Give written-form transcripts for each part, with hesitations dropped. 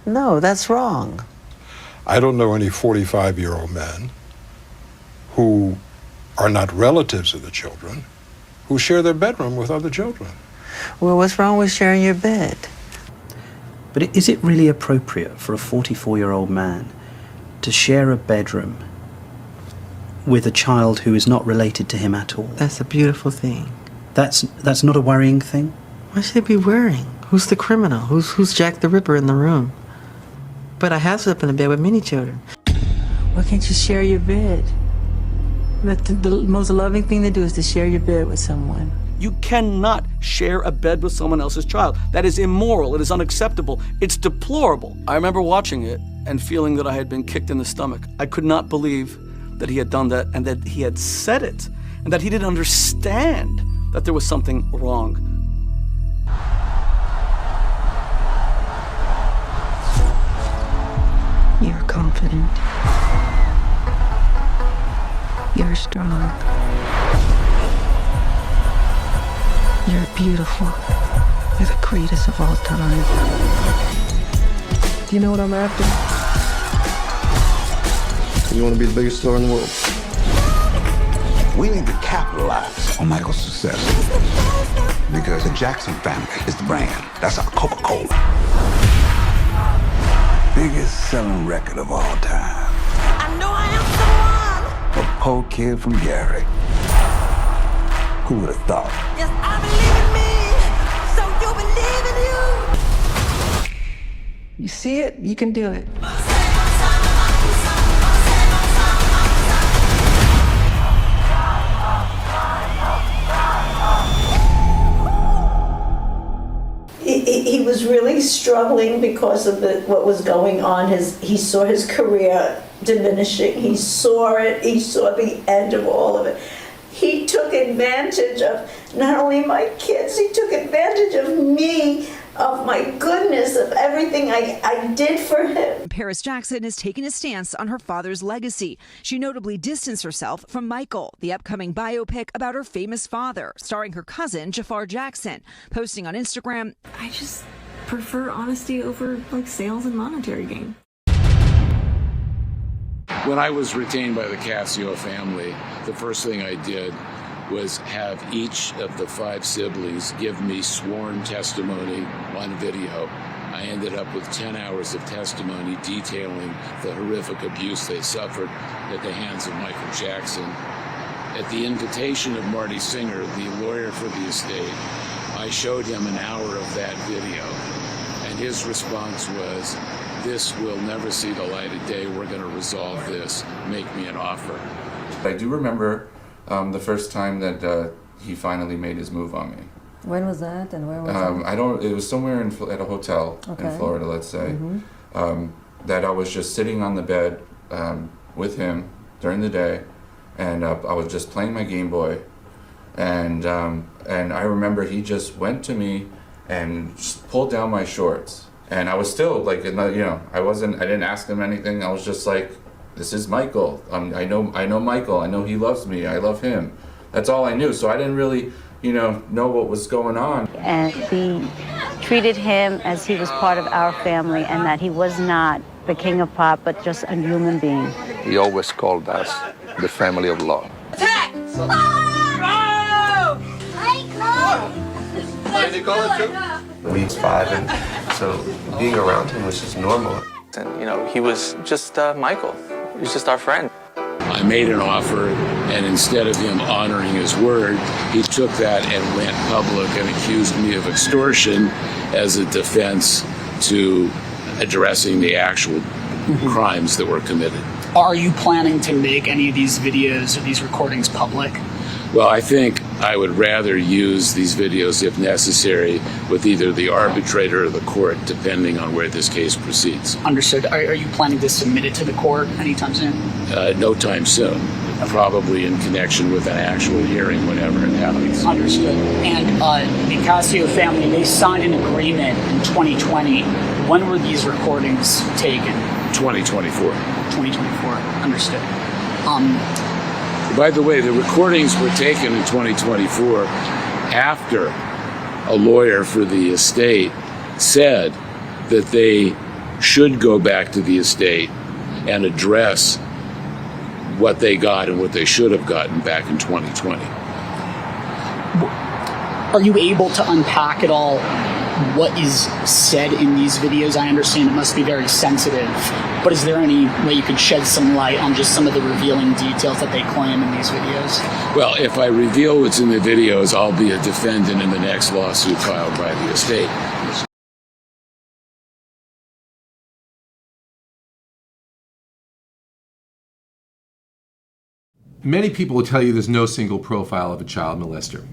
No, that's wrong. I don't know any 45-year-old men who are not relatives of the children who share their bedroom with other children. Well, what's wrong with sharing your bed? But is it really appropriate for a 44-year-old man to share a bedroom with a child who is not related to him at all? That's a beautiful thing. That's not a worrying thing? Why should it be worrying? Who's the criminal? Who's Jack the Ripper in the room? But I have slept in a bed with many children. Why can't you share your bed? The most loving thing to do is to share your bed with someone. You cannot share a bed with someone else's child. That is immoral. It is unacceptable. It's deplorable. I remember watching it and feeling that I had been kicked in the stomach. I could not believe that he had done that and that he had said it and that he didn't understand that there was something wrong. You're confident. You're strong. You're beautiful. You're the greatest of all time. Do you know what I'm after? You want to be the biggest star in the world? We need to capitalize on Michael's success because the Jackson family is the brand. That's our Coca-Cola. Biggest selling record of all time. I know I am someone. A poor kid from Gary. Who would have thought? Yes, I believe in me, so you believe in you. You see it, you can do it. He was really struggling because of what was going on. He saw his career diminishing. He saw it. He saw the end of all of it. He took advantage of not only my kids, he took advantage of me, of my goodness, of everything I did for him. Paris Jackson has taken a stance on her father's legacy. She notably distanced herself from Michael, the upcoming biopic about her famous father, starring her cousin, Jafar Jackson, posting on Instagram, I just prefer honesty over sales and monetary gain. When I was retained by the Casio family, the first thing I did was have each of the 5 siblings give me sworn testimony on video. I ended up with 10 hours of testimony detailing the horrific abuse they suffered at the hands of Michael Jackson. At the invitation of Marty Singer, the lawyer for the estate, I showed him an hour of that video, and his response was, "This will never see the light of day. We're going to resolve this. Make me an offer." I do remember the first time that he finally made his move on me. When was that, and where was it? It was somewhere at a hotel in Florida, let's say. That I was just sitting on the bed with him during the day, and I was just playing my Game Boy, and I remember he just went to me and just pulled down my shorts. And I was still I didn't ask him anything. I was just like, this is Michael. I know Michael. I know he loves me. I love him. That's all I knew. So I didn't really, know what was going on. And he treated him as he was part of our family and that he was not the king of pop, but just a human being. He always called us the family of law. Attack! Did you call it too? He was 5, and so being around him was just normal. And, he was just Michael. He was just our friend. I made an offer, and instead of him honoring his word, he took that and went public and accused me of extortion as a defense to addressing the actual crimes that were committed. Are you planning to make any of these videos or these recordings public? Well, I think I would rather use these videos, if necessary, with either the arbitrator or the court, depending on where this case proceeds. Understood. Are you planning to submit it to the court anytime soon? No time soon. Probably in connection with an actual hearing whenever it happens. Understood. And the Cascio family, they signed an agreement in 2020. When were these recordings taken? 2024. 2024. Understood. By the way, the recordings were taken in 2024 after a lawyer for the estate said that they should go back to the estate and address what they got and what they should have gotten back in 2020. Are you able to unpack at all what is said in these videos? I understand it must be very sensitive, but is there any way you could shed some light on just some of the revealing details that they claim in these videos? Well, if I reveal what's in the videos, I'll be a defendant in the next lawsuit filed by the estate. Many people will tell you there's no single profile of a child molester.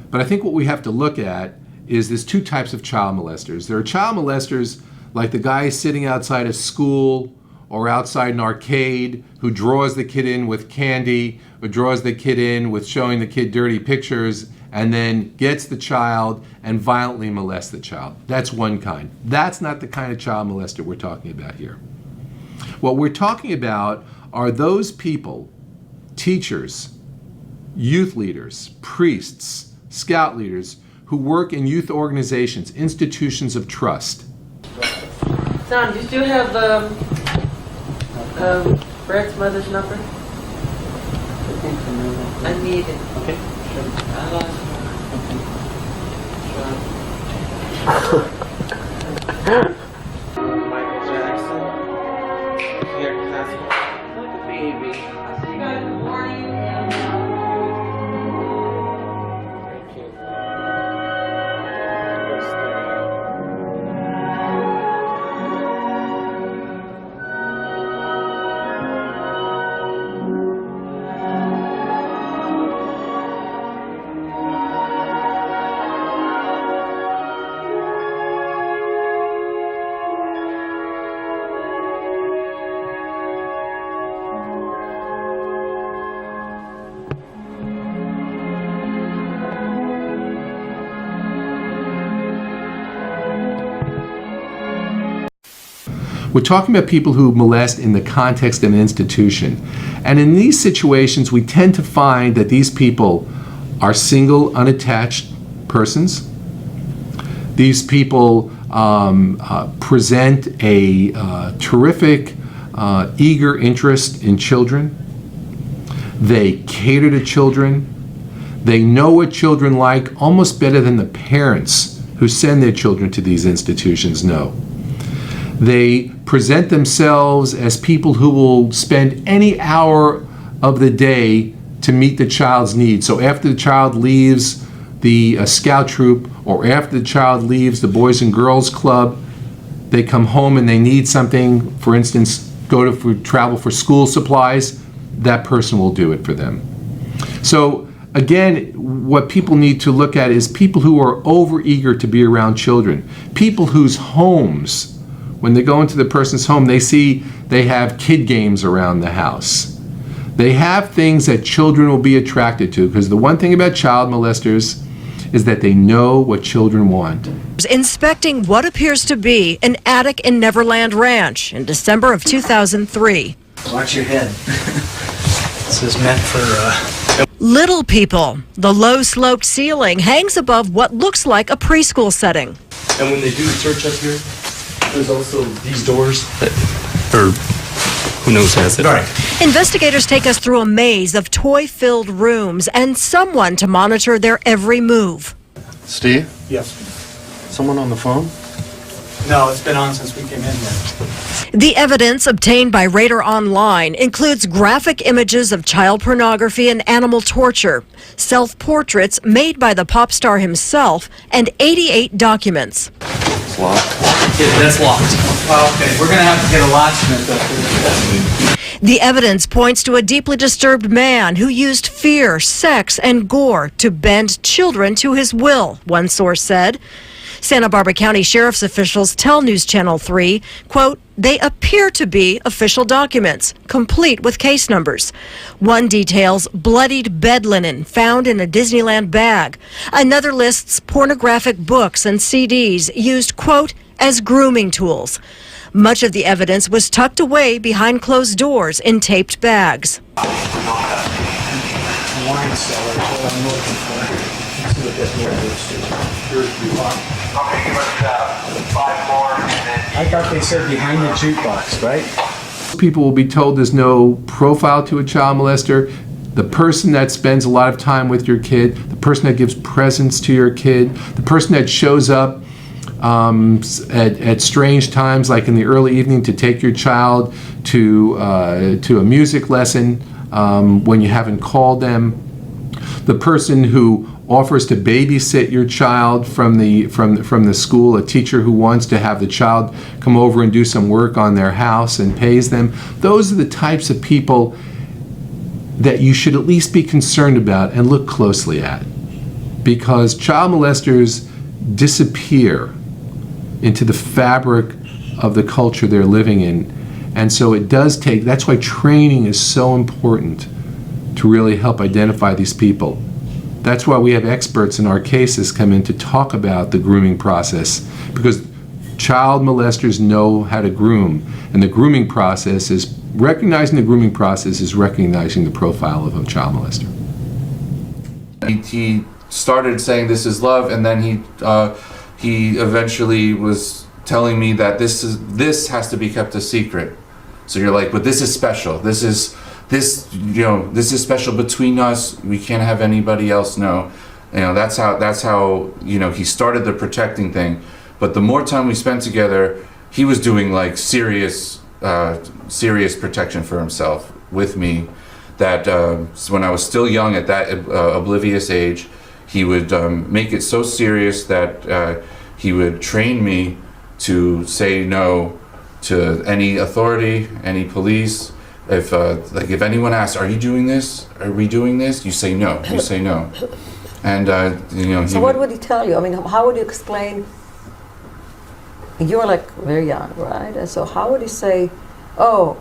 But I think what we have to look at is there's two types of child molesters. There are child molesters like the guy sitting outside a school or outside an arcade who draws the kid in with candy or draws the kid in with showing the kid dirty pictures and then gets the child and violently molests the child. That's one kind. That's not the kind of child molester we're talking about here. What we're talking about are those people, teachers, youth leaders, priests, scout leaders, who work in youth organizations, institutions of trust. Son, do you still have Brett's mother's number? I need it. Okay. I lost Michael Jackson. Here, Casio. Look, baby. I'll see you guys in the morning. We're talking about people who molest in the context of an institution. And in these situations, we tend to find that these people are single, unattached persons. These people present a terrific, eager interest in children. They cater to children. They know what children like almost better than the parents who send their children to these institutions know. They present themselves as people who will spend any hour of the day to meet the child's needs. So after the child leaves the scout troop or after the child leaves the Boys and Girls Club, they come home and they need something, for instance, travel for school supplies, that person will do it for them. So again, what people need to look at is people who are overeager to be around children, people whose homes, when they go into the person's home, they see they have kid games around the house. They have things that children will be attracted to, because the one thing about child molesters is that they know what children want. Inspecting what appears to be an attic in Neverland Ranch in December of 2003. Watch your head. This is meant for Little people. The low-sloped ceiling hangs above what looks like a preschool setting. And when they do the search up here, there's also these doors that, or who knows has it. All right. Investigators take us through a maze of toy-filled rooms and someone to monitor their every move. Steve? Yes. Someone on the phone? No, it's been on since we came in here. The evidence obtained by Radar Online includes graphic images of child pornography and animal torture, self-portraits made by the pop star himself, and 88 documents. It's locked. Yeah, that's locked. Oh, okay, we're going to have to get a locksmith up here. The evidence points to a deeply disturbed man who used fear, sex, and gore to bend children to his will, one source said. Santa Barbara County Sheriff's officials tell News Channel 3, quote, they appear to be official documents, complete with case numbers. One details bloodied bed linen found in a Disneyland bag. Another lists pornographic books and CDs used, quote, as grooming tools. Much of the evidence was tucked away behind closed doors in taped bags. Wine cellar is what I'm looking for. Let's see what that door goes to. Sure, I thought they said behind the jukebox, right? People will be told there's no profile to a child molester. The person that spends a lot of time with your kid, the person that gives presents to your kid, the person that shows up at strange times, like in the early evening, to take your child to a music lesson when you haven't called them, the person who offers to babysit your child from the school, a teacher who wants to have the child come over and do some work on their house and pays them. Those are the types of people that you should at least be concerned about and look closely at, because child molesters disappear into the fabric of the culture they're living in. And so it does take, that's why training is so important to really help identify these people. That's why we have experts in our cases come in to talk about the grooming process, because child molesters know how to groom, and the grooming process is recognizing the profile of a child molester. He started saying this is love, and then he eventually was telling me that this has to be kept a secret. So you're like, but this is special. This is special between us. We can't have anybody else know. That's how he started the protecting thing. But the more time we spent together, he was doing like serious protection for himself with me. That when I was still young, at that oblivious age, he would make it so serious that he would train me to say no to any authority, any police. If anyone asks, "Are you doing this? Are we doing this?" You say no. You say no. And So what would he tell you? I mean, how would you explain? You were like very young, right? And so how would he say, "Oh,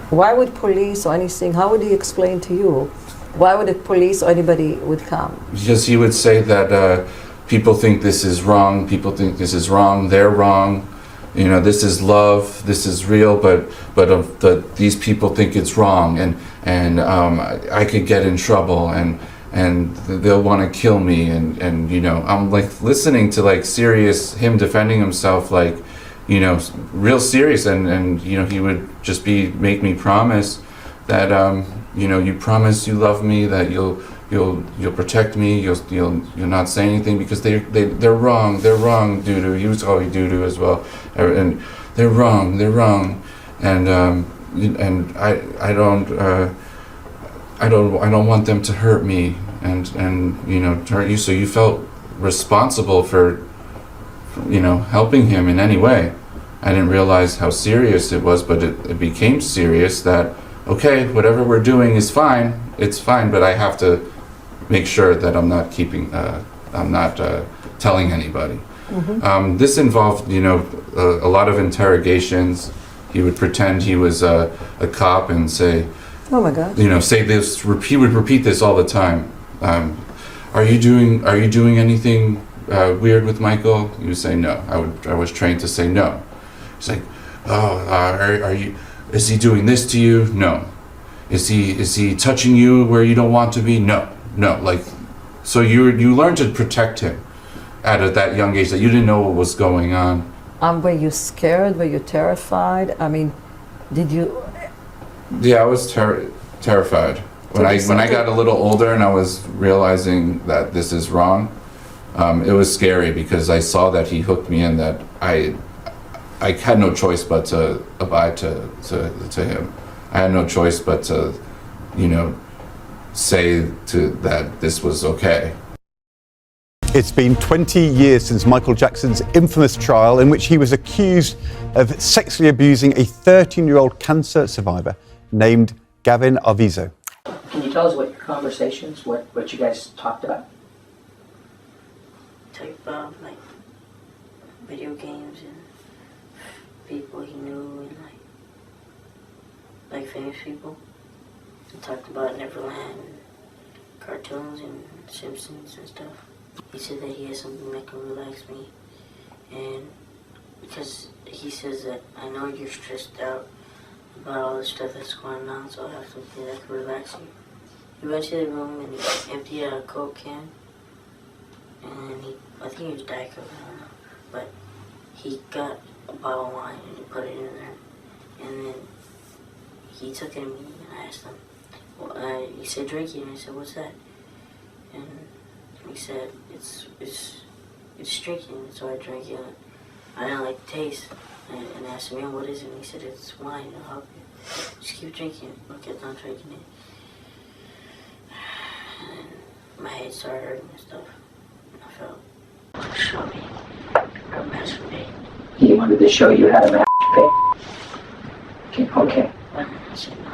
why would police or anything?" How would he explain to you? Why would the police or anybody would come? Because he would say that people think this is wrong. People think this is wrong. They're wrong. This is love. This is real. But these people think it's wrong, and I could get in trouble, and they'll want to kill me, and I'm like listening to like serious him defending himself, like real serious, and he would just make me promise that you promise you love me, that you'll protect me, you'll not say anything, because they're wrong, doo-doo. He was always doo-doo as well, and they're wrong, and I don't want them to hurt me, and to hurt you. So you felt responsible for helping him in any way. I didn't realize how serious it was, but it became serious. That okay, whatever we're doing is fine. It's fine, but I have to make sure that I'm not telling anybody. Mm-hmm. This involved, a lot of interrogations. He would pretend he was a cop and say, "Oh my God!" Say this. He would repeat this all the time. Are you doing anything weird with Michael? He would say no. I was trained to say no. He's like, are you? Is he doing this to you? No. Is he touching you where you don't want to be? No. Like, so you learn to protect him at that young age, that you didn't know what was going on. Were you scared? Were you terrified? I mean, did you? Yeah, I was terrified. When I got a little older and I was realizing that this is wrong, it was scary, because I saw that he hooked me in, that I had no choice but to abide to him. I had no choice but to, say that this was okay. It's been 20 years since Michael Jackson's infamous trial, in which he was accused of sexually abusing a 13-year-old cancer survivor named Gavin Arvizo. Can you tell us what your conversations, what you guys talked about? Type of like video games and people he knew, and like famous people. We talked about Neverland and cartoons and Simpsons and stuff. He said that he has something that can relax me, and because he says that I know you're stressed out about all the stuff that's going on, so I have something that can relax you. He went to the room and he emptied out a Coke can, and he I think it was Diet Coke, I don't know. But he got a bottle of wine and he put it in there. And then he took it to me and I asked him, well, he said drinking, and I said, what's that? And he said, it's drinking, so I drank it. I didn't like the taste. And I asked him, man, what is it? And he said, it's wine, it'll help you. Just keep drinking it. I kept on drinking it. And my head started hurting and stuff. And I felt, show me how to masturbate. He wanted to show you how to masturbate. Okay. And I said, no.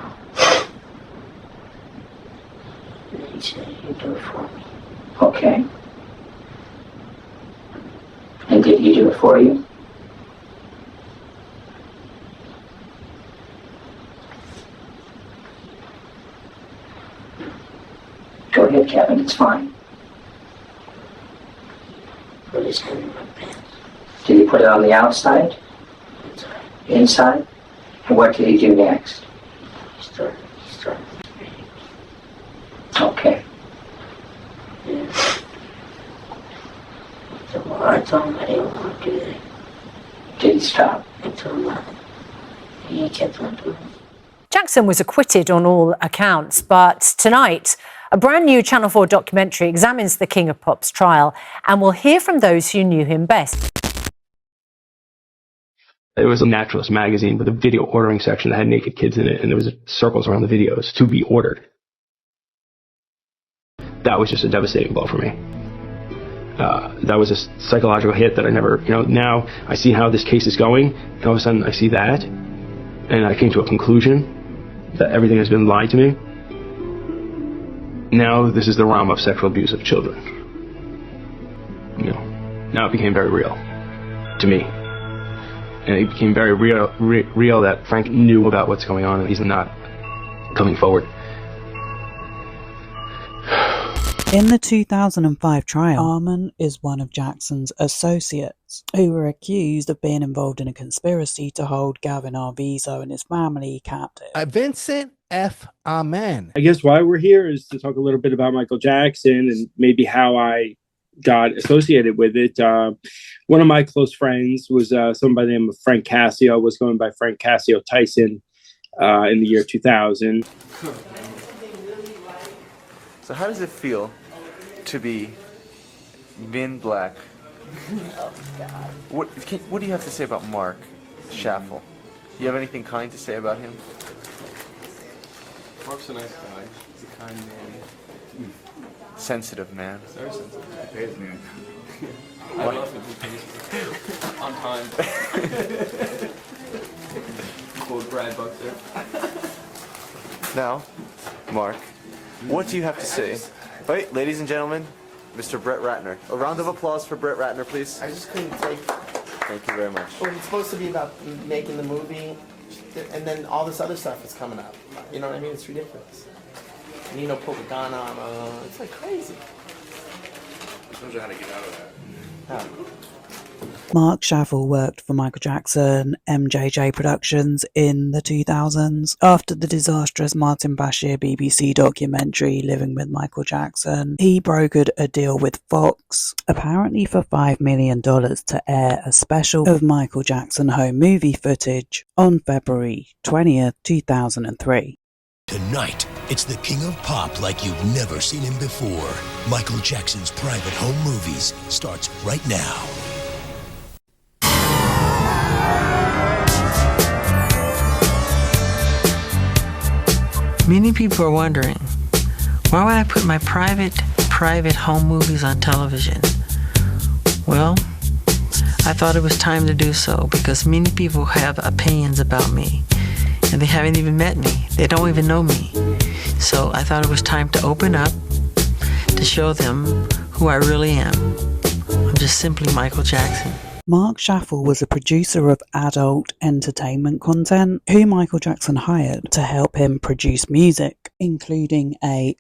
And then he said, he'd do it for me. Okay. And did he do it for you? Go ahead, Kevin, it's fine. Put his hand in my pants. Did he put it on the outside? Inside. Inside? And what did he do next? He started. Okay. Yeah. So I told him I didn't want to do that. Did he stop? I told him not. And he kept on doing it. Jackson was acquitted on all accounts, but tonight, a brand new Channel 4 documentary examines the King of Pop's trial, and we'll hear from those who knew him best. It was a naturalist magazine with a video ordering section that had naked kids in it, and there was circles around the videos to be ordered. That was just a devastating blow for me. That was a psychological hit that I never, now I see how this case is going, and all of a sudden I see that, and I came to a conclusion that everything has been lied to me. Now this is the realm of sexual abuse of children. Now it became very real to me. And it became very real that Frank knew about what's going on and he's not coming forward. In the 2005 trial, Arman is one of Jackson's associates who were accused of being involved in a conspiracy to hold Gavin Arvizo and his family captive. Vincent F. Arman. I guess why we're here is to talk a little bit about Michael Jackson and maybe how I got associated with it. One of my close friends was someone by the name of Frank Casio, was going by Frank Casio Tyson in the year 2000. So how does it feel to be men black? Oh, God. What do you have to say about Mark Schaffel? Do you have anything kind to say about him? Mark's a nice guy. He's a kind man. Sensitive man. Very sensitive. He pays me. I love him. He pays on time. Quote Brad Buck there. Now, Mark, what do you have to say? Wait, ladies and gentlemen, Mr. Brett Ratner. A round of applause for Brett Ratner, please. I just couldn't take. Thank you very much. Well, it's supposed to be about making the movie, and then all this other stuff is coming up. You know what I mean? It's ridiculous. Nino put a gun on. It's like crazy. Shows you how to get out of that. Mark Schaffel worked for Michael Jackson, MJJ Productions in the 2000s. After the disastrous Martin Bashir BBC documentary Living with Michael Jackson, he brokered a deal with Fox, apparently for $5 million to air a special of Michael Jackson home movie footage on February 20th, 2003. Tonight, it's the King of Pop like you've never seen him before. Michael Jackson's private home movies starts right now. Many people are wondering, why would I put my private home movies on television? Well, I thought it was time to do so because many people have opinions about me and they haven't even met me. They don't even know me. So I thought it was time to open up, to show them who I really am. I'm just simply Michael Jackson. Mark Schaffel was a producer of adult entertainment content who Michael Jackson hired to help him produce music, including a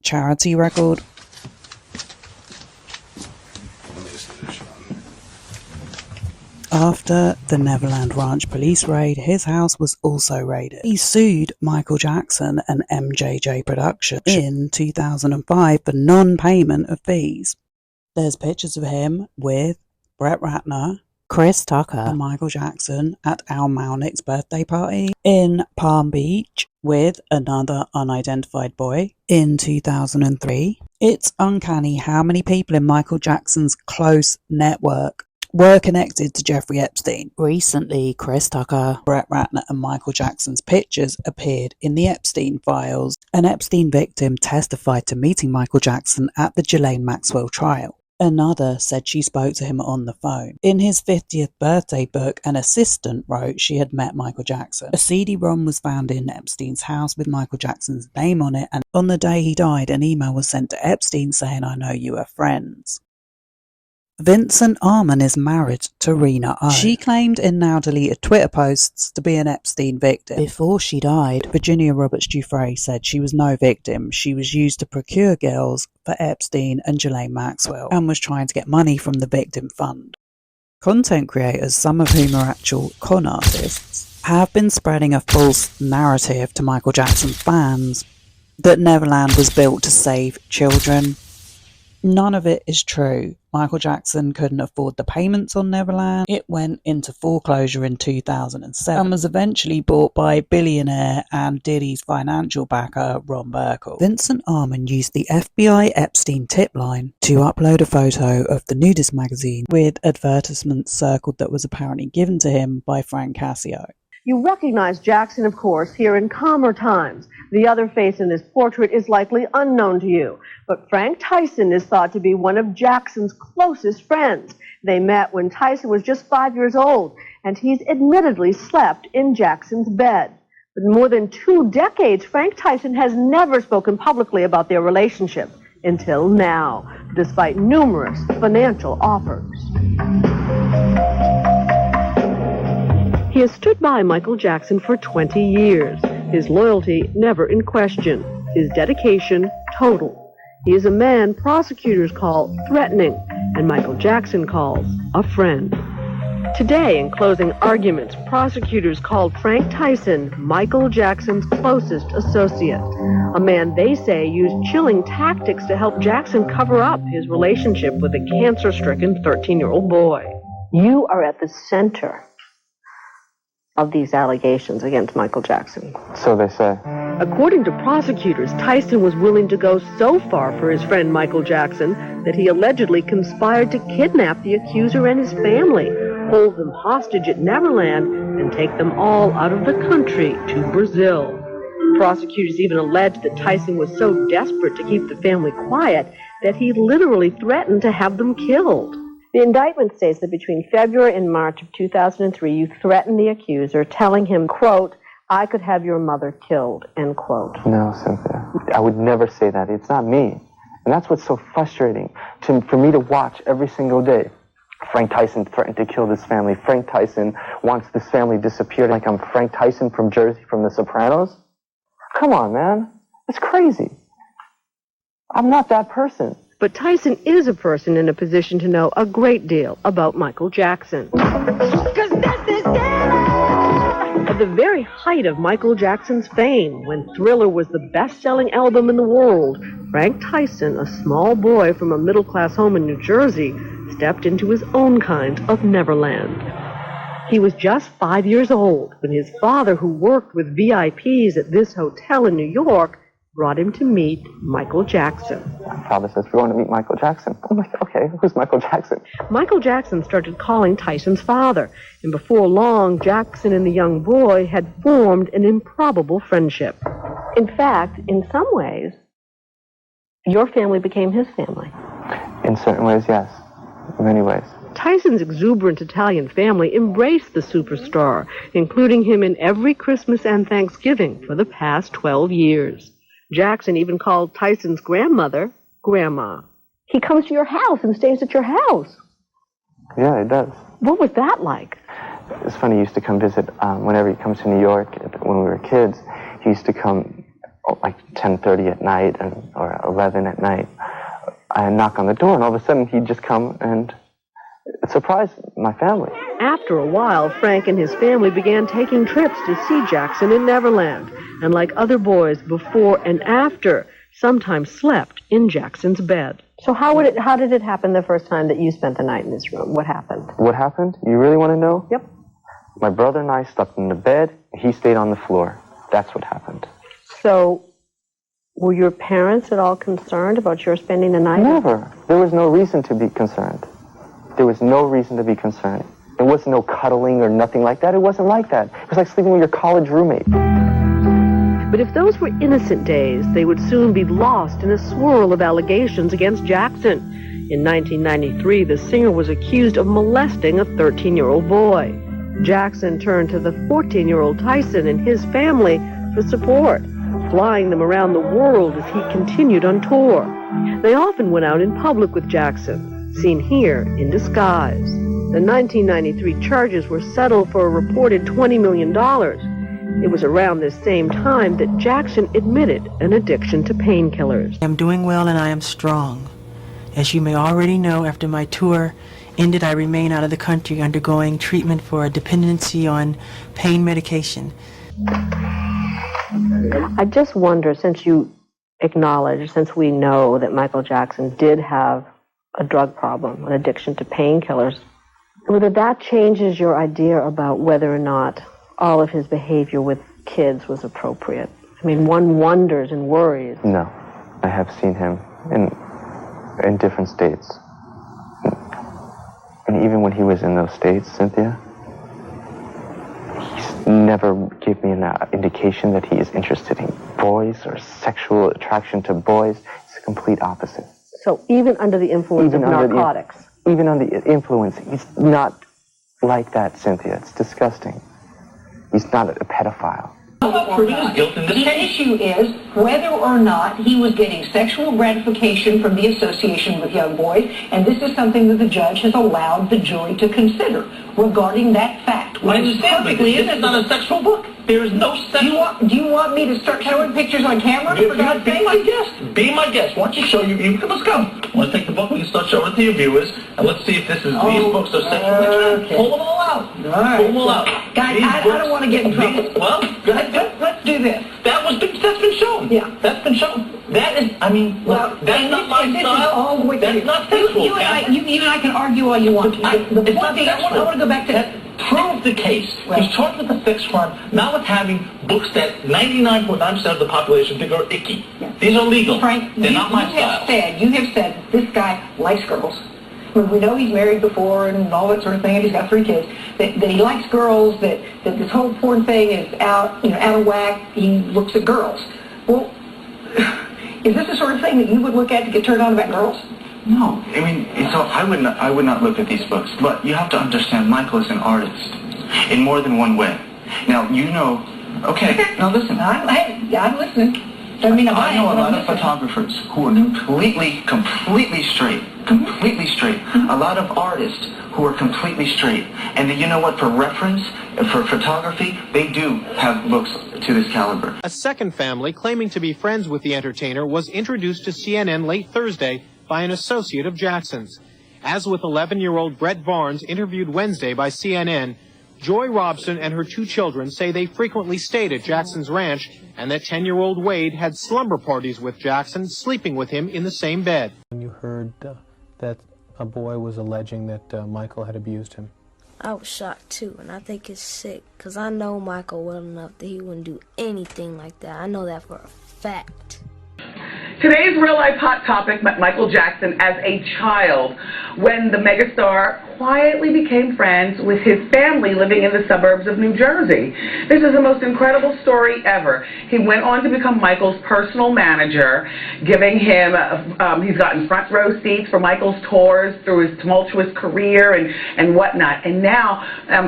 charity record. After the Neverland Ranch police raid, his house was also raided. He sued Michael Jackson and MJJ Productions in 2005 for non-payment of fees. There's pictures of him with Brett Ratner, Chris Tucker, and Michael Jackson at Al Malnick's birthday party in Palm Beach with another unidentified boy in 2003. It's uncanny how many people in Michael Jackson's close network were connected to Jeffrey Epstein. Recently, Chris Tucker, Brett Ratner, and Michael Jackson's pictures appeared in the Epstein Files. An Epstein victim testified to meeting Michael Jackson at the Ghislaine Maxwell trial. Another said she spoke to him on the phone. In his 50th birthday book, an assistant wrote she had met Michael Jackson. A CD-ROM was found in Epstein's house with Michael Jackson's name on it, and on the day he died, an email was sent to Epstein saying, "I know you are friends." Vincent Arman is married to Rena O. She claimed in now deleted Twitter posts to be an Epstein victim. Before she died, Virginia Roberts Giuffre said she was no victim. She was used to procure girls for Epstein and Ghislaine Maxwell and was trying to get money from the victim fund. Content creators, some of whom are actual con artists, have been spreading a false narrative to Michael Jackson fans that Neverland was built to save children. None of it is true. Michael Jackson couldn't afford the payments on Neverland. It went into foreclosure in 2007 and was eventually bought by billionaire and Diddy's financial backer, Ron Burkle. Vincent Arman used the FBI Epstein tip line to upload a photo of the nudist magazine with advertisements circled that was apparently given to him by Frank Cascio. You recognize Jackson, of course, here in calmer times. The other face in this portrait is likely unknown to you, but Frank Tyson is thought to be one of Jackson's closest friends. They met when Tyson was just 5 years old, and he's admittedly slept in Jackson's bed. For more than 2 decades, Frank Tyson has never spoken publicly about their relationship, until now, despite numerous financial offers. He has stood by Michael Jackson for 20 years. His loyalty never in question. His dedication total. He is a man prosecutors call threatening, and Michael Jackson calls a friend. Today, in closing arguments, prosecutors called Frank Tyson Michael Jackson's closest associate, a man they say used chilling tactics to help Jackson cover up his relationship with a cancer-stricken 13-year-old boy. You are at the center of these allegations against Michael Jackson. So they say. According to prosecutors, Tyson was willing to go so far for his friend Michael Jackson that he allegedly conspired to kidnap the accuser and his family, hold them hostage at Neverland, and take them all out of the country to Brazil. Prosecutors even alleged that Tyson was so desperate to keep the family quiet that he literally threatened to have them killed. The indictment states that between February and March of 2003, you threatened the accuser, telling him, quote, "I could have your mother killed," end quote. No, Cynthia. I would never say that. It's not me. And that's what's so frustrating for me to watch every single day. Frank Tyson threatened to kill this family. Frank Tyson wants this family disappeared like I'm Frank Tyson from Jersey from The Sopranos. Come on, man. It's crazy. I'm not that person. But Tyson is a person in a position to know a great deal about Michael Jackson. At the very height of Michael Jackson's fame, when Thriller was the best-selling album in the world, Frank Tyson, a small boy from a middle-class home in New Jersey, stepped into his own kind of Neverland. He was just 5 years old when his father, who worked with VIPs at this hotel in New York, brought him to meet Michael Jackson. My father says, "We want to meet Michael Jackson." I'm like, okay, who's Michael Jackson? Michael Jackson started calling Tyson's father, and before long, Jackson and the young boy had formed an improbable friendship. In fact, in some ways, your family became his family. In certain ways, yes. In many ways. Tyson's exuberant Italian family embraced the superstar, including him in every Christmas and Thanksgiving for the past 12 years. Jackson even called Tyson's grandmother Grandma. He comes to your house and stays at your house. Yeah, he does. What was that like? It's funny, he used to come visit whenever he comes to New York when we were kids. He used to come like 10:30 at night or 11 at night and knock on the door, and all of a sudden he'd just come and surprise my family. After a while, Frank and his family began taking trips to see Jackson in Neverland, and like other boys before and after, sometimes slept in Jackson's bed. So how did it happen the first time that you spent the night in this room? What happened? What happened? You really want to know? Yep. My brother and I slept in the bed. He stayed on the floor. That's what happened. So were your parents at all concerned about your spending the night? Never. There was no reason to be concerned. There was no reason to be concerned. There was no cuddling or nothing like that. It wasn't like that. It was like sleeping with your college roommate. But if those were innocent days, they would soon be lost in a swirl of allegations against Jackson. In 1993, the singer was accused of molesting a 13-year-old boy. Jackson turned to the 14-year-old Tyson and his family for support, flying them around the world as he continued on tour. They often went out in public with Jackson, seen here in disguise. The 1993 charges were settled for a reported $20 million. It was around this same time that Jackson admitted an addiction to painkillers. I am doing well and I am strong. As you may already know, after my tour ended, I remain out of the country undergoing treatment for a dependency on pain medication. I just wonder, since you acknowledge, since we know that Michael Jackson did have a drug problem, an addiction to painkillers, whether that changes your idea about whether or not all of his behavior with kids was appropriate. I mean, one wonders and worries. No. I have seen him in different states. And even when he was in those states, Cynthia, he's never gave me an indication that he is interested in boys or sexual attraction to boys. It's the complete opposite. So even under the influence of narcotics? Even under the influence, he's not like that, Cynthia. It's disgusting. He's not a pedophile. How about proving his guilt in this case? The issue is whether or not he was getting sexual gratification from the association with young boys, and this is something that the judge has allowed the jury to consider regarding that fact. I understand, but this is not a sexual book. There is no sexual... Do you want me to start showing pictures on camera? Be my guest. Be my guest. Why don't you show you... Let's go. Let's take the book. We can start showing it to your viewers, and let's see if these books are sexual. Okay. Pull them all out. All right. Pull them all out. Guys, I don't want to get in trouble. Well, go ahead. Let's do this. That's been shown. Yeah. That's been shown. That is, I mean, that's not my style. That's not sexual. You and I can argue all you want. The point thing, I want to go back to that. Prove the case. Right. He's charged with a sex crime, not with having books that 99.9% of the population think are icky. Yeah. These are legal. Frank, they're not my style. You have said this guy likes girls. We know he's married before and all that sort of thing, and he's got 3 kids. That he likes girls. That this whole porn thing is out of whack. He looks at girls. Well, is this the sort of thing that you would look at to get turned on about girls? No, I mean, so I would not look at these books, but you have to understand Michael is an artist in more than one way. Now, okay, now listen. I'm listening. I mean, I know a lot of photographers who are completely straight. Completely straight. A lot of artists who are completely straight. And you know what, for reference, for photography, they do have books to this caliber. A second family claiming to be friends with the entertainer was introduced to CNN late Thursday by an associate of Jackson's. As with 11-year-old Brett Barnes, interviewed Wednesday by CNN, Joy Robson and her 2 children say they frequently stayed at Jackson's ranch and that 10-year-old Wade had slumber parties with Jackson, sleeping with him in the same bed. When you heard that a boy was alleging that Michael had abused him, I was shocked too, and I think it's sick, because I know Michael well enough that he wouldn't do anything like that. I know that for a fact. Today's real-life hot topic, Michael Jackson as a child, when the megastar quietly became friends with his family living in the suburbs of New Jersey. This is the most incredible story ever. He went on to become Michael's personal manager, giving him, he's gotten front row seats for Michael's tours through his tumultuous career and whatnot. And now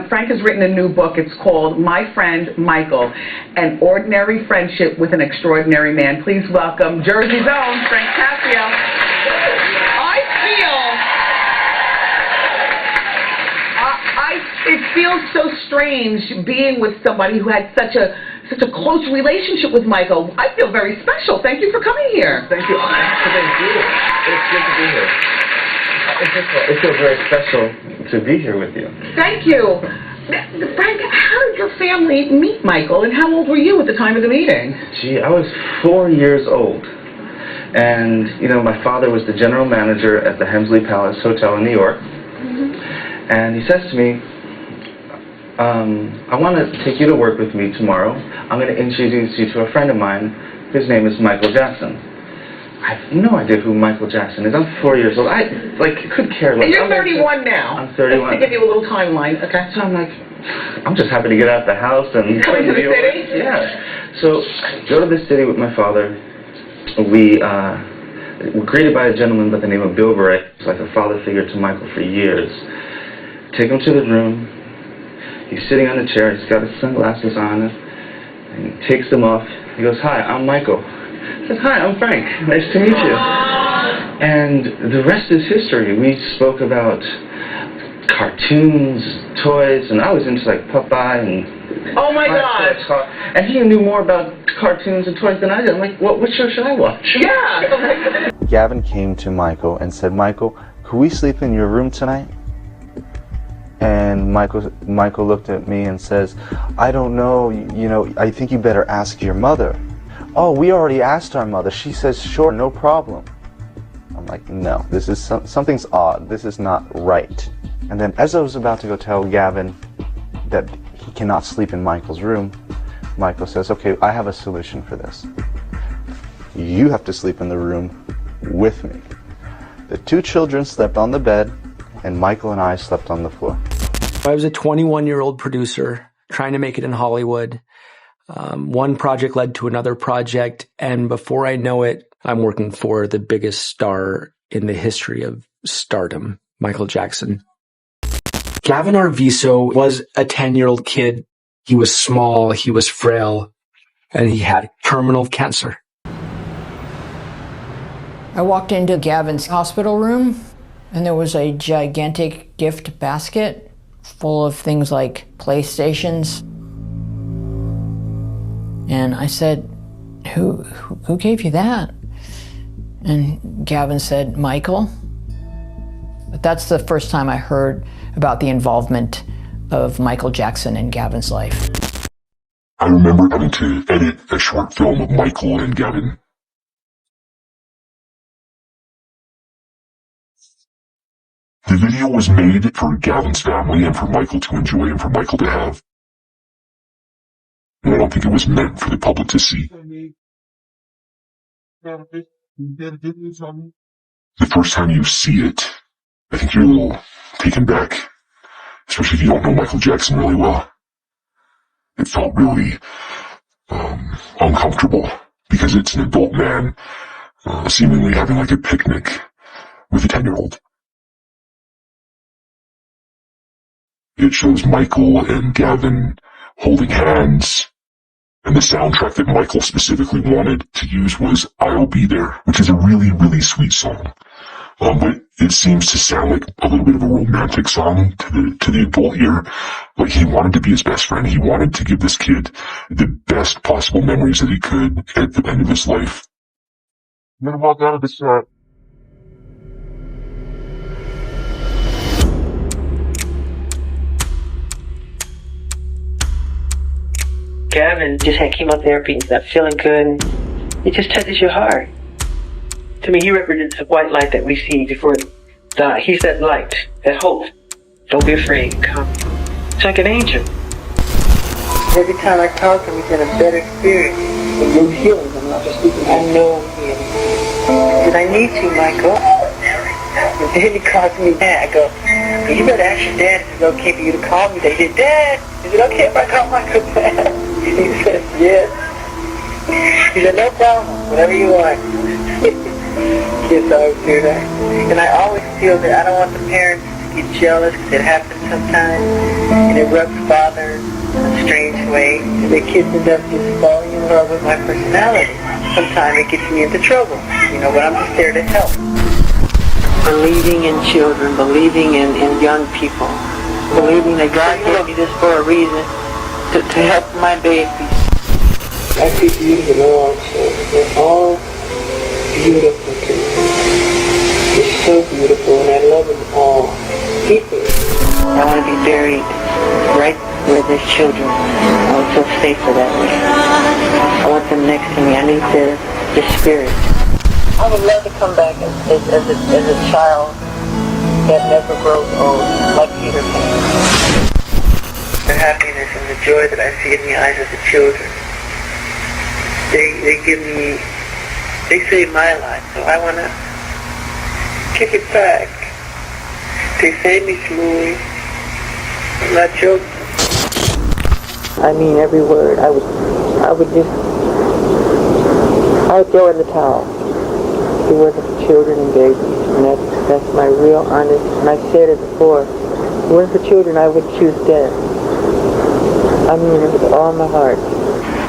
Frank has written a new book. It's called My Friend Michael, An Ordinary Friendship with an Extraordinary Man. Please welcome Jersey's own Frank Cascio. It feels so strange being with somebody who had such a close relationship with Michael. I feel very special. Thank you for coming here. Thank you. Thank you. It's good to be here. It feels very special to be here with you. Thank you. Frank, how did your family meet Michael, and how old were you at the time of the meeting? Gee, I was 4 years old. And, you know, my father was the general manager at the Hemsley Palace Hotel in New York. And he says to me, I want to take you to work with me tomorrow. I'm going to introduce you to a friend of mine. His name is Michael Jackson. I have no idea who Michael Jackson is. I'm 4 years old. I, could care less. And you're 31 now. I'm 31. Let's give you a little timeline, okay? So I'm like, I'm just happy to get out of the house and come to the city? Yeah. So I go to the city with my father. We were greeted by a gentleman by the name of Bill Bray. He's like a father figure to Michael for years. Take him to the room. He's sitting on a chair. He's got his sunglasses on. And he takes them off. He goes, "Hi, I'm Michael." He says, "Hi, I'm Frank. Nice to meet you." And the rest is history. We spoke about cartoons, toys, and I was into like Popeye and... Oh my God! And he knew more about cartoons and toys than I did. I'm like, what show should I watch? Yeah! Gavin came to Michael and said, "Michael, could we sleep in your room tonight?" And Michael looked at me and says, "I don't know, you know, I think you better ask your mother." "Oh, we already asked our mother. She says, sure, no problem." I'm like, no, this is something's odd. This is not right. And then as I was about to go tell Gavin that he cannot sleep in Michael's room, Michael says, "Okay, I have a solution for this. You have to sleep in the room with me." The two children slept on the bed, and Michael and I slept on the floor. I was a 21-year-old producer trying to make it in Hollywood. One project led to another project, and before I know it, I'm working for the biggest star in the history of stardom, Michael Jackson. Gavin Arvizo was a 10-year-old kid. He was small, he was frail, and he had terminal cancer. I walked into Gavin's hospital room, and there was a gigantic gift basket full of things like PlayStations. And I said, who gave you that? And Gavin said, "Michael." But that's the first time I heard about the involvement of Michael Jackson in Gavin's life. I remember having to edit a short film of Michael and Gavin. The video was made for Gavin's family and for Michael to enjoy and for Michael to have. And I don't think it was meant for the public to see. The first time you see it, I think you're a little taken back, especially if you don't know Michael Jackson really well. It felt really uncomfortable because it's an adult man seemingly having like a picnic with a 10-year-old. It shows Michael and Gavin holding hands, and the soundtrack that Michael specifically wanted to use was "I'll Be There," which is a really, really sweet song. But it seems to sound like a little bit of a romantic song to the adult ear. Like he wanted to be his best friend. He wanted to give this kid the best possible memories that he could at the end of his life. I'm gonna walk out of the set. Gavin just had chemotherapy and not feeling good, and it just touches your heart. To me, he represents the white light that we see before he died. He's that light, that hope. Don't be afraid, come. It's like an angel. Every time I talk to him, he's in a better spirit. And no healing, I'm not just speaking. I know healing. Did I need to, Michael? And then he calls me Dad. I go, "You better ask your dad if it's okay for you to call me Dad." He said, "Dad, is it okay if I call Michael Dad?" He said, "Yes." He said, "No problem, whatever you want." Kids always do that. And I always feel that I don't want the parents to get jealous, because it happens sometimes, and it rubs fathers in a strange way. And the kids end up just falling in love with my personality. Sometimes it gets me into trouble, but I'm just there to help. Believing in children, believing in young people, believing that God gave me this for a reason, to help my babies. I see beautiful all children. They're all beautiful to me. They're so beautiful, and I love them all. I want to be buried right where there's children. I would feel safer that way. I want them next to me. I need the spirit. I would love to come back as a child that never grows old, like Peter Pan. The happiness and the joy that I see in the eyes of the children, they save my life, so I want to kick it back. They save me slowly. I'm not joking. I mean every word. I would throw in the towel. It wasn't for children and babies, and that's my real honest, and I've said it before. If it weren't for children, I would choose death. I mean it with all my heart.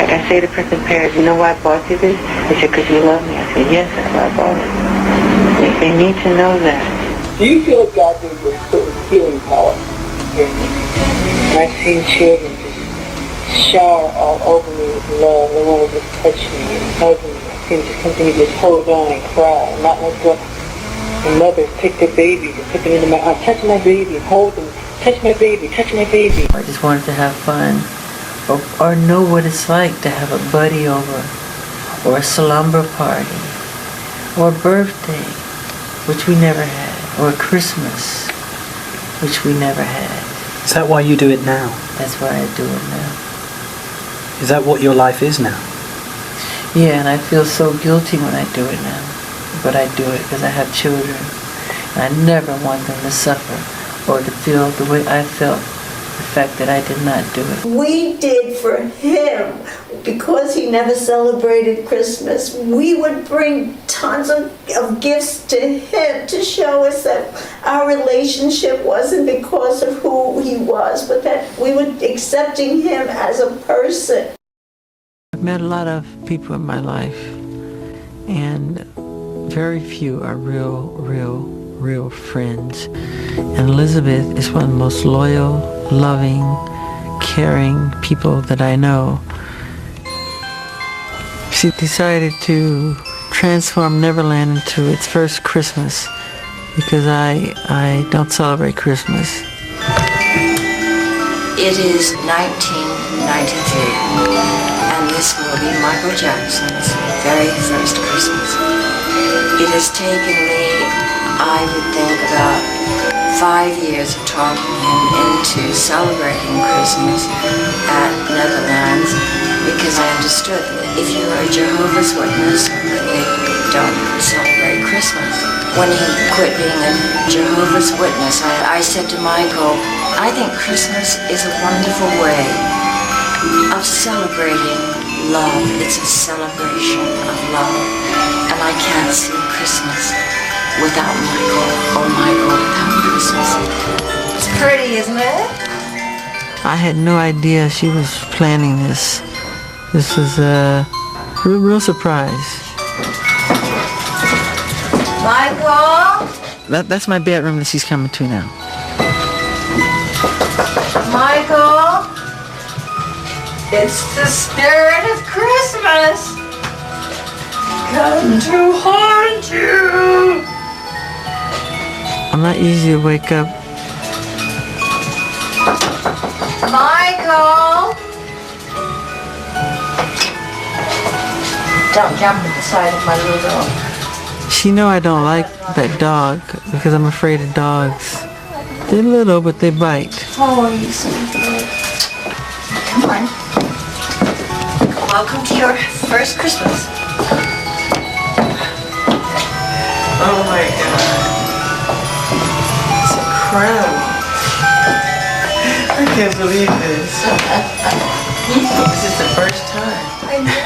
Like I say to Princess Paris, you know why I bought you this? They said, because you love me. I said, yes, that's why I bought it. They need to know that. Do you feel like God gave you a certain healing power? And I've seen children just shower all over me with love. They want to just touch me and hug me. I've seen just something to just hold on and cry and not let go. And mothers take their babies and put them into my arms. Touch my baby, hold them. Touch my baby, touch my baby. I just wanted to have fun. Or know what it's like to have a buddy over, or a slumber party, or a birthday, which we never had, or a Christmas, which we never had. Is that why you do it now? That's why I do it now. Is that what your life is now? Yeah, and I feel so guilty when I do it now. But I do it because I have children. And I never want them to suffer or to feel the way I felt. The fact that I did not do it. We did for him, because he never celebrated Christmas. We would bring tons of gifts to him to show us that our relationship wasn't because of who he was, but that we were accepting him as a person. I've met a lot of people in my life, and very few are real friends. And Elizabeth is one of the most loyal, loving, caring people that I know. She decided to transform Neverland into its first Christmas because I don't celebrate Christmas. It is 1993, and this will be Michael Jackson's very first Christmas. It has taken me, I would think, about 5 years of talking him into celebrating Christmas at Neverland, because I understood that if you are a Jehovah's Witness, they don't celebrate Christmas. When he quit being a Jehovah's Witness, I said to Michael, I think Christmas is a wonderful way of celebrating love. It's a celebration of love, and I can't see Christmas without Michael, or Michael without Christmas. It's pretty, isn't it? I had no idea she was planning this. This was a real surprise. Michael? That's my bedroom that she's coming to now. Michael? It's the spirit of Christmas. Come to haunt you. I'm not easy to wake up. Michael! Don't jump at the side of my little dog. She know I don't like that dog because I'm afraid of dogs. They're little, but they bite. Oh, you sweet. Come on. Welcome to your first Christmas. Oh my God. It's incredible. I can't believe this. This is the first time. I know.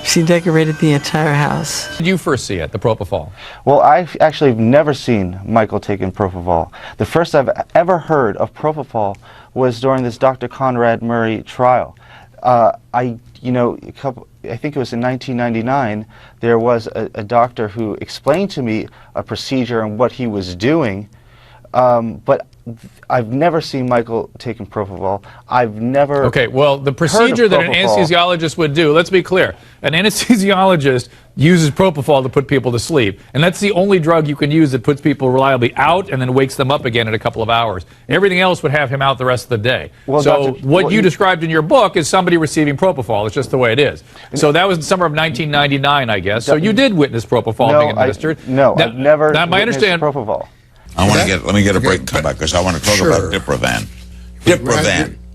She decorated the entire house. Did you first see it, the propofol? Well, I've actually never seen Michael taking propofol. The first I've ever heard of propofol was during this Dr. Conrad Murray trial. I think it was in 1999, there was a doctor who explained to me a procedure and what he was doing, but I've never seen Michael taking propofol. I've never Okay, well, the procedure that an anesthesiologist would do, let's be clear, an anesthesiologist uses propofol to put people to sleep. And that's the only drug you can use that puts people reliably out and then wakes them up again in a couple of hours. Everything else would have him out the rest of the day. Well, so Dr. what you described in your book is somebody receiving propofol. It's just the way it is. So that was the summer of 1999, I guess. So you did witness propofol being administered. I've never Now, my witnessed understand. propofol. I want to let me get a break and come back because I want to talk about Diprovan.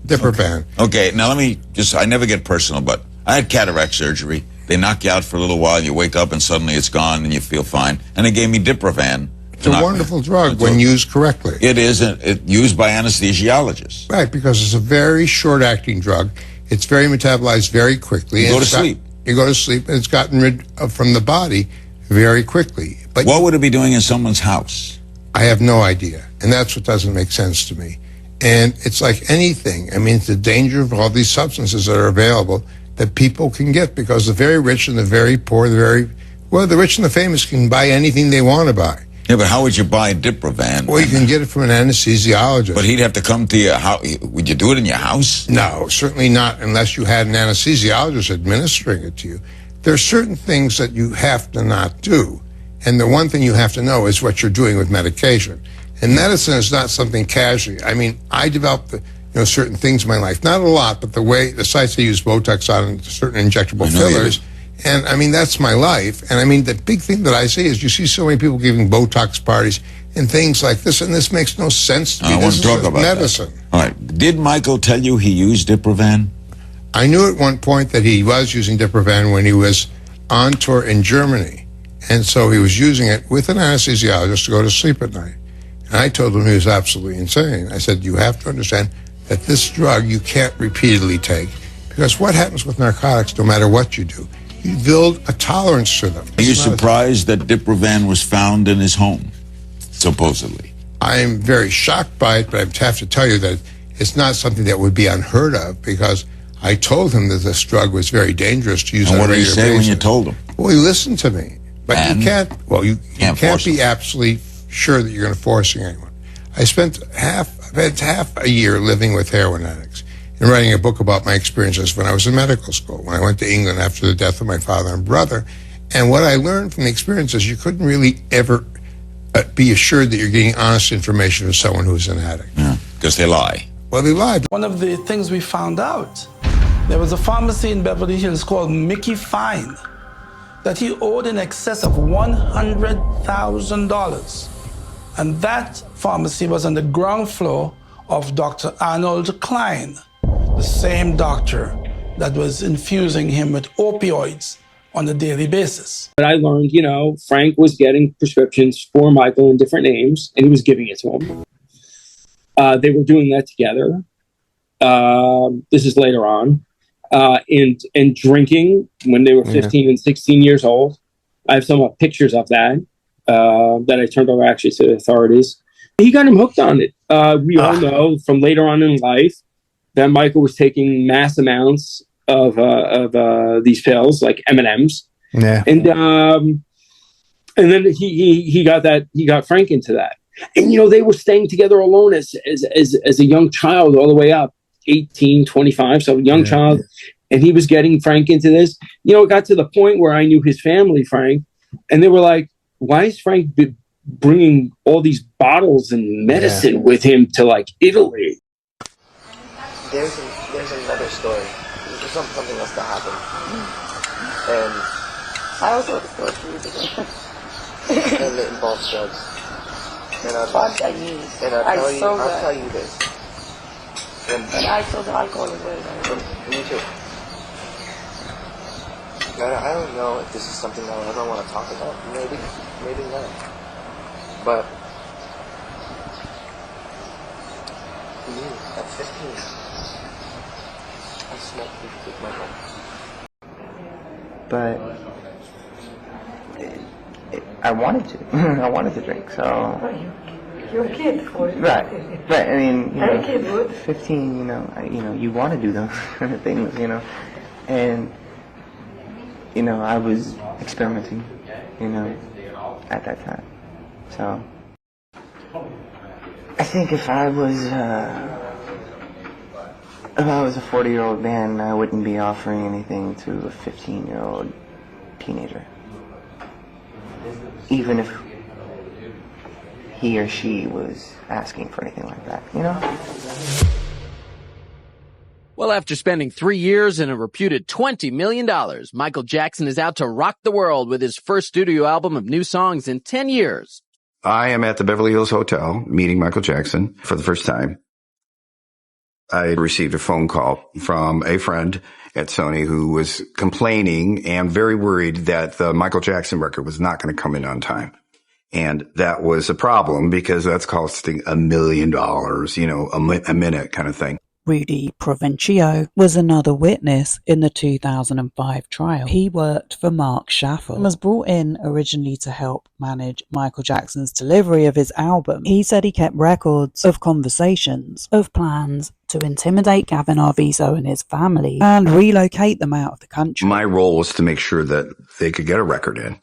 Diprovan. Okay, now let me I never get personal, but I had cataract surgery. They knock you out for a little while, you wake up and suddenly it's gone and you feel fine. And they gave me Diprovan. It's a wonderful drug when used correctly. It is used by anesthesiologists. Right, because it's a very short-acting drug. It's very metabolized very quickly. You go to sleep. You go to sleep, and it's gotten rid of from the body very quickly. But what would it be doing in someone's house? I have no idea, and that's what doesn't make sense to me. And it's like anything. I mean, it's the danger of all these substances that are available that people can get because the very rich and the very poor, the rich and the famous can buy anything they want to buy. Yeah, but how would you buy Diprovan? Well, you can get it from an anesthesiologist. But he'd have to come to your house. Would you do it in your house? No, certainly not unless you had an anesthesiologist administering it to you. There are certain things that you have to not do. And the one thing you have to know is what you're doing with medication. And medicine is not something casual. I mean, I developed certain things in my life. Not a lot, but the sites they use Botox on and certain injectable fillers. And I mean, that's my life. And I mean, the big thing that I see is you see so many people giving Botox parties and things like this, and this makes no sense to me. I want to talk about medicine. That. All right. Did Michael tell you he used Diprovan? I knew at one point that he was using Diprovan when he was on tour in Germany. And so he was using it with an anesthesiologist to go to sleep at night. And I told him he was absolutely insane. I said, you have to understand that this drug you can't repeatedly take because what happens with narcotics, no matter what you do, you build a tolerance to them. Are you surprised that Diprovan was found in his home, supposedly? I'm very shocked by it, but I have to tell you that it's not something that would be unheard of because I told him that this drug was very dangerous to use on a regular basis. And what did he say when you told him? Well, he listened to me. But you can't be absolutely sure that you're going to force anyone. I spent half a year living with heroin addicts and writing a book about my experiences when I was in medical school, when I went to England after the death of my father and brother. And what I learned from the experiences, you couldn't really ever be assured that you're getting honest information from someone who's an addict. Yeah, because they lie. Well, they lied. One of the things we found out, there was a pharmacy in Beverly Hills called Mickey Fine that he owed in excess of $100,000. And that pharmacy was on the ground floor of Dr. Arnold Klein, the same doctor that was infusing him with opioids on a daily basis. But I learned, Frank was getting prescriptions for Michael in different names, and he was giving it to him. They were doing that together. This is later on. And drinking when they were 15 and 16 years old. I have some pictures of that that I turned over actually to the authorities. He got him hooked on it. We all know from later on in life that Michael was taking mass amounts of these pills, like M&Ms. Yeah. And then he got Frank into that. And they were staying together alone as a young child all the way up. 18, 25, so a young child, and he was getting Frank into this. It got to the point where I knew his family, Frank, and they were like, why is Frank bringing all these bottles and medicine with him to, Italy? There's another story. There's something else that happened. And I also have a story for you today. And it involves drugs. And I'll tell you this. And I told the alcohol is very nice. Me too. I don't know if this is something I ever want to talk about. Maybe not. But me, at 15, I smoked with my mom. But I wanted to. I wanted to drink, so. You're a kid, right. I mean, Every kid would. 15, you want to do those kind of things, and I was experimenting, at that time. So I think if I was a 40-year-old man, I wouldn't be offering anything to a 15-year-old teenager. even if he or she was asking for anything like that, you know? Well, after spending 3 years and a reputed $20 million, Michael Jackson is out to rock the world with his first studio album of new songs in 10 years. I am at the Beverly Hills Hotel meeting Michael Jackson for the first time. I received a phone call from a friend at Sony who was complaining and very worried that the Michael Jackson record was not going to come in on time. And that was a problem because that's costing $1 million, you know, a minute kind of thing. Rudy Provencio was another witness in the 2005 trial. He worked for Mark Schaffer and was brought in originally to help manage Michael Jackson's delivery of his album. He said he kept records of conversations, of plans to intimidate Gavin Arvizo and his family and relocate them out of the country. My role was to make sure that they could get a record in.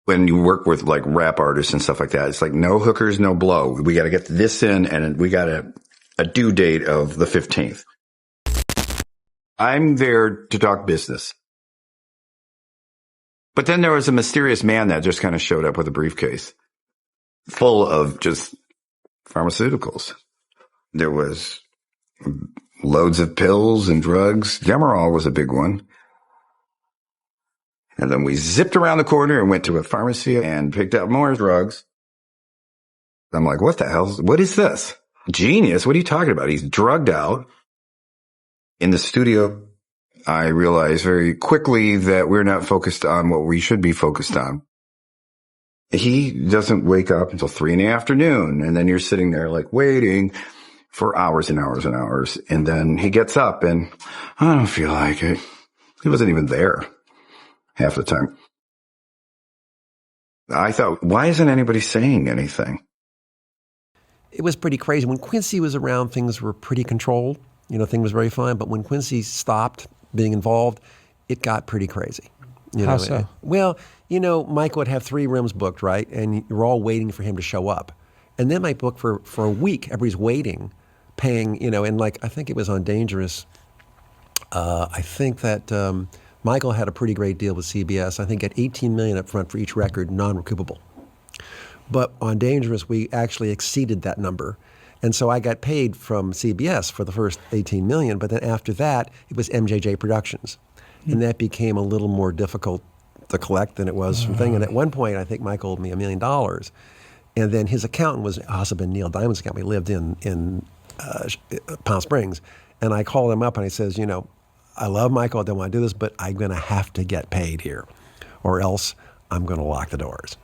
When you work with like rap artists and stuff like that, it's like no hookers, no blow. We got to get this in and we got a due date of the 15th. I'm there to talk business. But then there was a mysterious man that just kind of showed up with a briefcase full of just pharmaceuticals. There was loads of pills and drugs. Demerol was a big one. And then we zipped around the corner and went to a pharmacy and picked up more drugs. I'm like, what the hell? What is this? Genius. What are you talking about? He's drugged out. In the studio, I realized very quickly that we're not focused on what we should be focused on. He doesn't wake up until 3 p.m. And then you're sitting there like waiting for hours and hours and hours. And then he gets up and I don't feel like it. He wasn't even there half the time. I thought, why isn't anybody saying anything? It was pretty crazy. When Quincy was around, things were pretty controlled. You know, things was very fine. But when Quincy stopped being involved, it got pretty crazy. You How know, so? Well, you know, Mike would have 3 rooms booked, right? And you're all waiting for him to show up. And then Mike booked for a week. Everybody's waiting, paying, you know, and like, I think it was on Dangerous. I think that Michael had a pretty great deal with CBS. I think at $18 million up front for each record, non-recoupable. But on Dangerous, we actually exceeded that number. And so I got paid from CBS for the first $18 million, but then after that, it was MJJ Productions. And that became a little more difficult to collect than it was from thing. And at one point, I think Michael owed me $1 million. And then his accountant was also been Neil Diamond's accountant. We lived in Palm Springs. And I called him up and I says, you know, I love Michael, I don't want to do this, but I'm going to have to get paid here or else I'm going to lock the doors.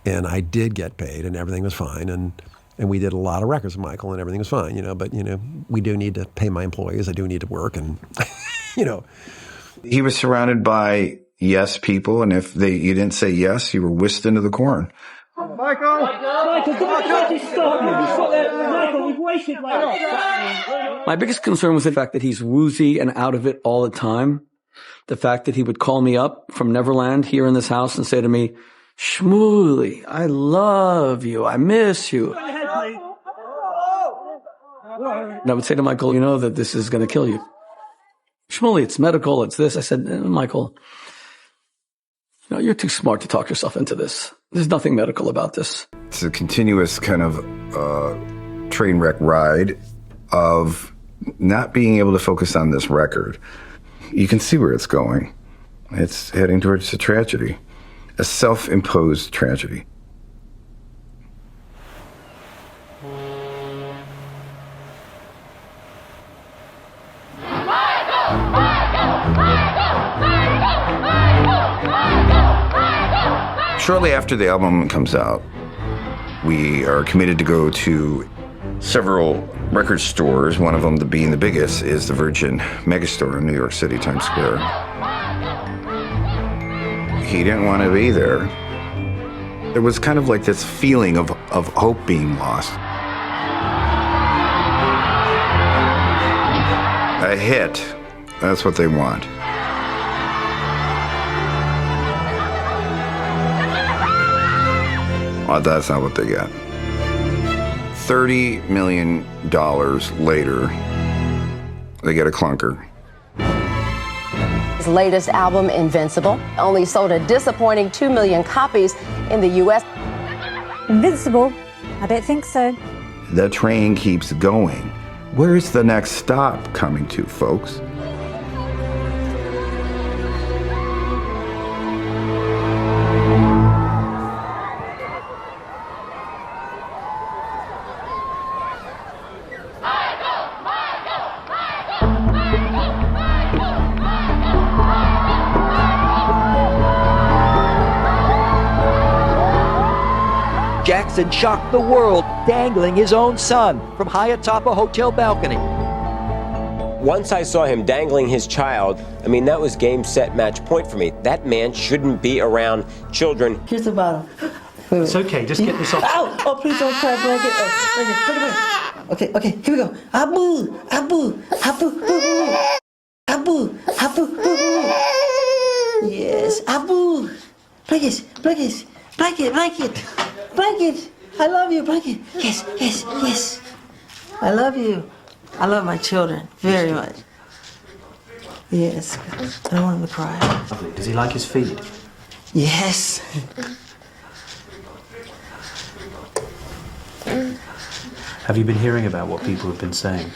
And I did get paid and everything was fine. And we did a lot of records with Michael and everything was fine, you know, but, you know, we do need to pay my employees. I do need to work and, you know. He was surrounded by yes people, and if you didn't say yes, you were whisked into the corn. Michael, don't try to stop him. Michael, we've wasted My biggest concern was the fact that he's woozy and out of it all the time. The fact that he would call me up from Neverland here in this house and say to me, Shmuley, I love you. I miss you. And I would say to Michael, you know that this is going to kill you. Shmuley, it's medical. It's this. I said, Michael, you know, you're too smart to talk yourself into this. There's nothing medical about this. It's a continuous kind of train wreck ride of not being able to focus on this record. You can see where it's going. It's heading towards a tragedy. A self-imposed tragedy. Shortly after the album comes out, we are committed to go to several record stores. One of them, being the biggest, is the Virgin Megastore in New York City, Times Square. He didn't want to be there. There was kind of like this feeling of hope being lost. A hit, that's what they want. Well, that's not what they got. $30 million later, they get a clunker. His latest album, Invincible, only sold a disappointing 2 million copies In the U.S. Invincible? I don't think so. The train keeps going. Where's the next stop coming to, folks? Jackson shocked the world, dangling his own son from high atop a hotel balcony. Once I saw him dangling his child, I mean, that was game, set, match point for me. That man shouldn't be around children. Here's the bottle. It's okay, just get this off. Ow! Oh, please don't cry, blanket. Oh, blanket. Okay, here we go. Abu, Abu, Abu, Abu, Abu, Abu. Yes, Abu. Blanket. I love you, blanket. Yes. I love you. I love my children very much. Yes. I don't want him to cry. Lovely. Does he like his feed? Yes. Have you been hearing about what people have been saying?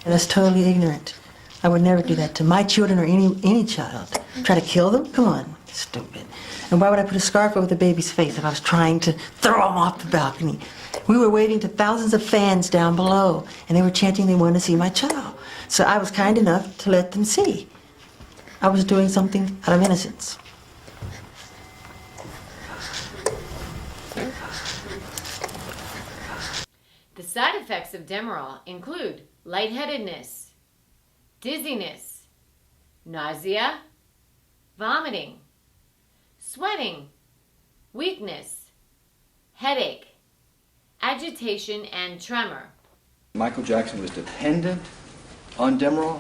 That's totally ignorant. I would never do that to my children or any child. Try to kill them? Come on. Stupid. And why would I put a scarf over the baby's face if I was trying to throw him off the balcony? We were waving to thousands of fans down below, and they were chanting they wanted to see my child. So I was kind enough to let them see. I was doing something out of innocence. The side effects of Demerol include lightheadedness, dizziness, nausea, vomiting, sweating, weakness, headache, agitation, and tremor. Michael Jackson was dependent on Demerol?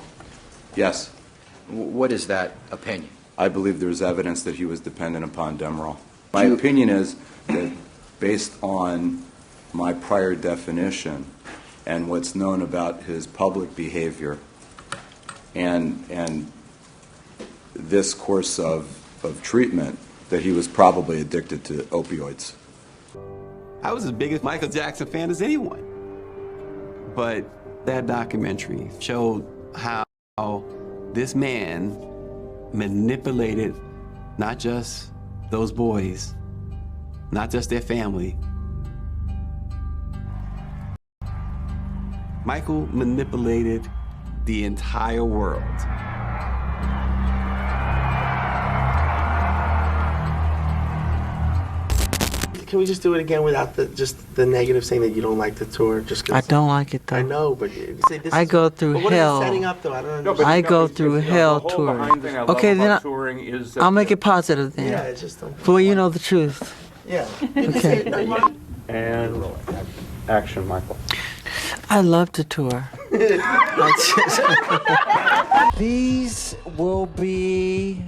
Yes. What is that opinion? I believe there's evidence that he was dependent upon Demerol. My opinion is that based on my prior definition and what's known about his public behavior and this course of treatment, that he was probably addicted to opioids. I was as big a Michael Jackson fan as anyone. But that documentary showed how this man manipulated not just those boys, not just their family. Michael manipulated the entire world. Can we just do it again without the negative, saying that you don't like the tour? Just 'cause I don't like it though. I know, but you say this I go through but what hell. Is it setting up though? I don't understand. I go through hell touring. Okay, then I'll make it positive then. Yeah, it's just For you know the truth. Yeah. Okay. And action, Michael. I love to tour. These will be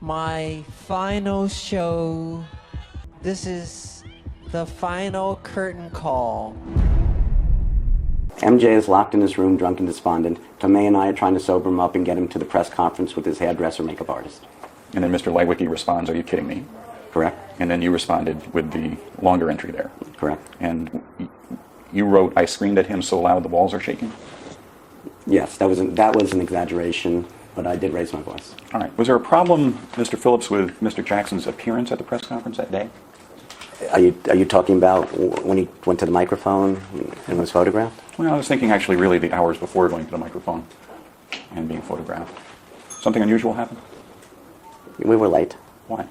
my final show. This is the final curtain call. MJ is locked in his room, drunk and despondent. Tomei and I are trying to sober him up and get him to the press conference with his hairdresser makeup artist. And then Mr. Lightwicki responds, "Are you kidding me?" Correct. And then you responded with the longer entry there. Correct. And you wrote, "I screamed at him so loud the walls are shaking." Yes, that was an exaggeration, but I did raise my voice. All right. Was there a problem, Mr. Phillips, with Mr. Jackson's appearance at the press conference that day? Are you talking about when he went to the microphone and was photographed? Well, I was thinking actually really the hours before going to the microphone and being photographed. Something unusual happened? We were late. Why?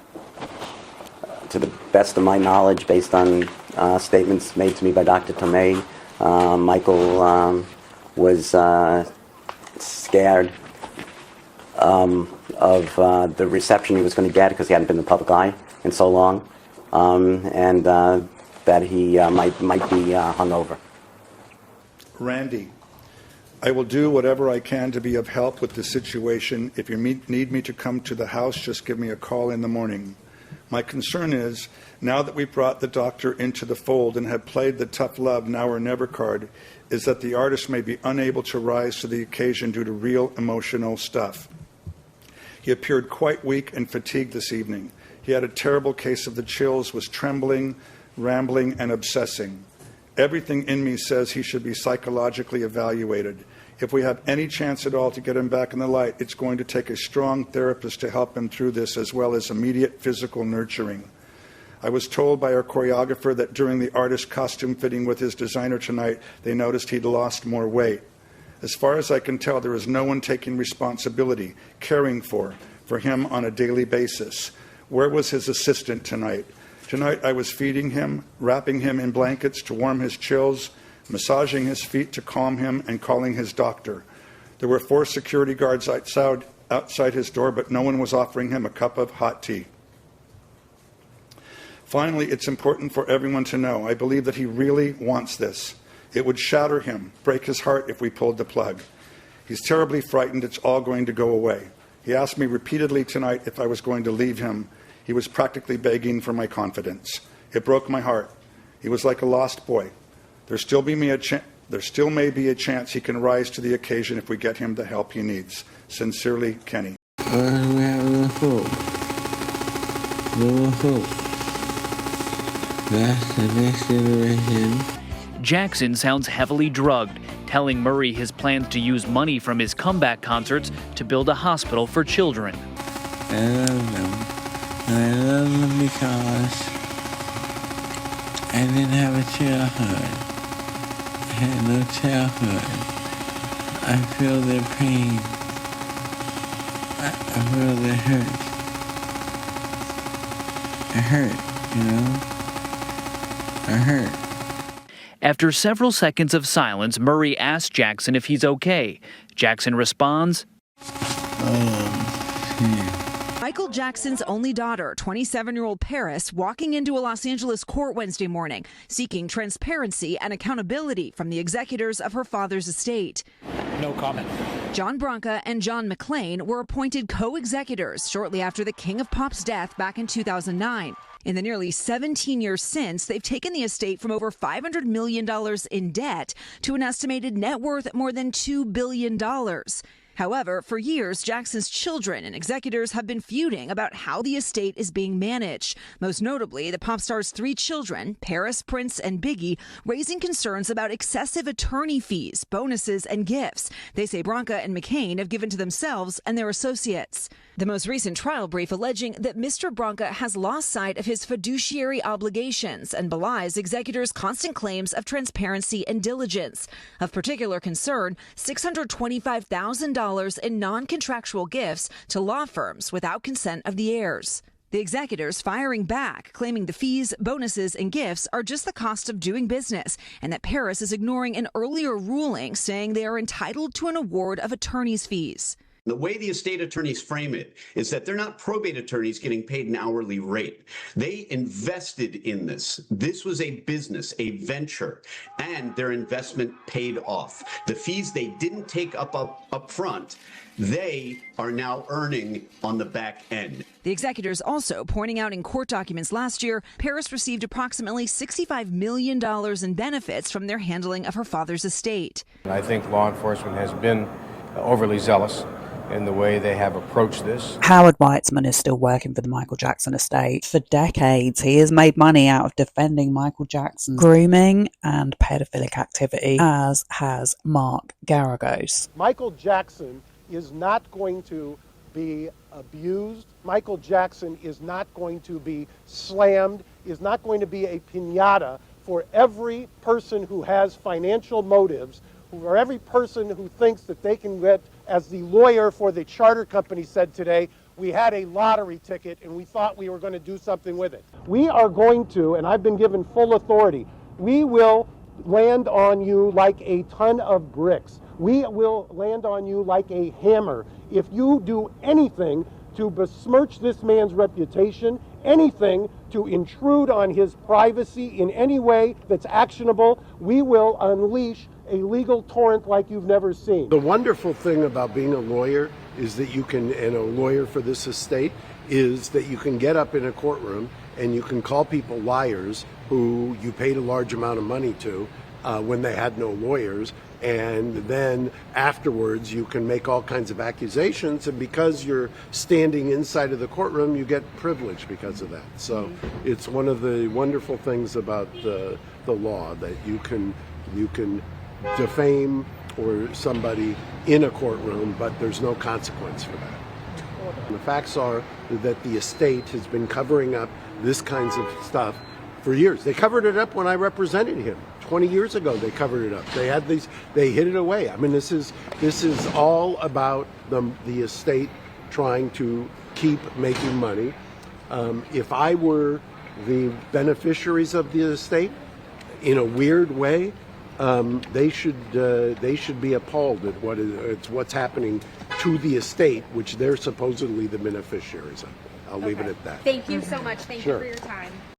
To the best of my knowledge, based on statements made to me by Dr. Tomei, Michael was scared of the reception he was going to get because he hadn't been in the public eye in so long, and that he might be hungover. Randy, I will do whatever I can to be of help with the situation. If you need me to come to the house, just give me a call in the morning. My concern is, now that we've brought the doctor into the fold and have played the tough love now or never card, is that the artist may be unable to rise to the occasion due to real emotional stuff. He appeared quite weak and fatigued this evening. He had a terrible case of the chills, was trembling, rambling, and obsessing. Everything in me says he should be psychologically evaluated. If we have any chance at all to get him back in the light, it's going to take a strong therapist to help him through this, as well as immediate physical nurturing. I was told by our choreographer that during the artist costume fitting with his designer tonight, they noticed he'd lost more weight. As far as I can tell, there is no one taking responsibility, caring for him on a daily basis. Where was his assistant tonight? Tonight I was feeding him, wrapping him in blankets to warm his chills, massaging his feet to calm him, and calling his doctor. There were 4 security guards outside his door, but no one was offering him a cup of hot tea. Finally, it's important for everyone to know, I believe that he really wants this. It would shatter him, break his heart if we pulled the plug. He's terribly frightened it's all going to go away. He asked me repeatedly tonight if I was going to leave him. He was practically begging for my confidence. It broke my heart. He was like a lost boy. There still may be a chance he can rise to the occasion if we get him the help he needs. Sincerely, Kenny. We have no hope. No hope. That's the next generation. Jackson sounds heavily drugged, telling Murray his plans to use money from his comeback concerts to build a hospital for children. I love them. I love them because I didn't have a childhood. I had no childhood. I feel their pain. I feel their hurt. I hurt, you know? I hurt. After several seconds of silence, Murray asks Jackson if he's okay. Jackson responds, Michael Jackson's only daughter, 27-year-old Paris, walking into a Los Angeles court Wednesday morning, seeking transparency and accountability from the executors of her father's estate. No comment. John Branca and John McClane were appointed co-executors shortly after the King of Pop's death back in 2009. In the nearly 17 years since, they've taken the estate from over $500 million in debt to an estimated net worth more than $2 billion. However, for years, Jackson's children and executors have been feuding about how the estate is being managed. Most notably, the pop star's 3 children, Paris, Prince, and Biggie, raising concerns about excessive attorney fees, bonuses, and gifts they say Branca and McCain have given to themselves and their associates. The most recent trial brief alleging that Mr. Branca has lost sight of his fiduciary obligations and belies executors' constant claims of transparency and diligence. Of particular concern, $625,000 in non-contractual gifts to law firms without consent of the heirs. The executors firing back, claiming the fees, bonuses, and gifts are just the cost of doing business, and that Paris is ignoring an earlier ruling saying they are entitled to an award of attorney's fees. The way the estate attorneys frame it is that they're not probate attorneys getting paid an hourly rate. They invested in this. This was a business, a venture, and their investment paid off. The fees they didn't take up front, they are now earning on the back end. The executors also pointing out in court documents last year, Paris received approximately $65 million in benefits from their handling of her father's estate. I think law enforcement has been overly zealous in the way they have approached this. Howard Weitzman is still working for the Michael Jackson estate. For decades, he has made money out of defending Michael Jackson's grooming and pedophilic activity, as has Mark Garagos. Michael Jackson is not going to be abused. Michael Jackson is not going to be slammed, is not going to be a piñata for every person who has financial motives, or every person who thinks that they can get, as the lawyer for the charter company said today, we had a lottery ticket and we thought we were going to do something with it. We are going to, and I've been given full authority, we will land on you like a ton of bricks. We will land on you like a hammer if you do anything to besmirch this man's reputation, anything to intrude on his privacy in any way that's actionable. We will unleash a legal torrent like you've never seen. The wonderful thing about being a lawyer is that you can, and a lawyer for this estate, is that you can get up in a courtroom and you can call people liars who you paid a large amount of money to, when they had no lawyers. And then afterwards, you can make all kinds of accusations, and because you're standing inside of the courtroom, you get privilege because of that. So it's one of the wonderful things about the law, that you can defame or somebody in a courtroom, but there's no consequence for that. The facts are that the estate has been covering up this kinds of stuff for years. They covered it up when I represented him. 20 years ago, they covered it up. They had these, they hid it away. I mean, this is all about the estate trying to keep making money. If I were the beneficiaries of the estate, in a weird way, they should be appalled at what's happening to the estate, which they're supposedly the beneficiaries of. I'll leave it at that. Thank you so much. Thank Sure. you for your time.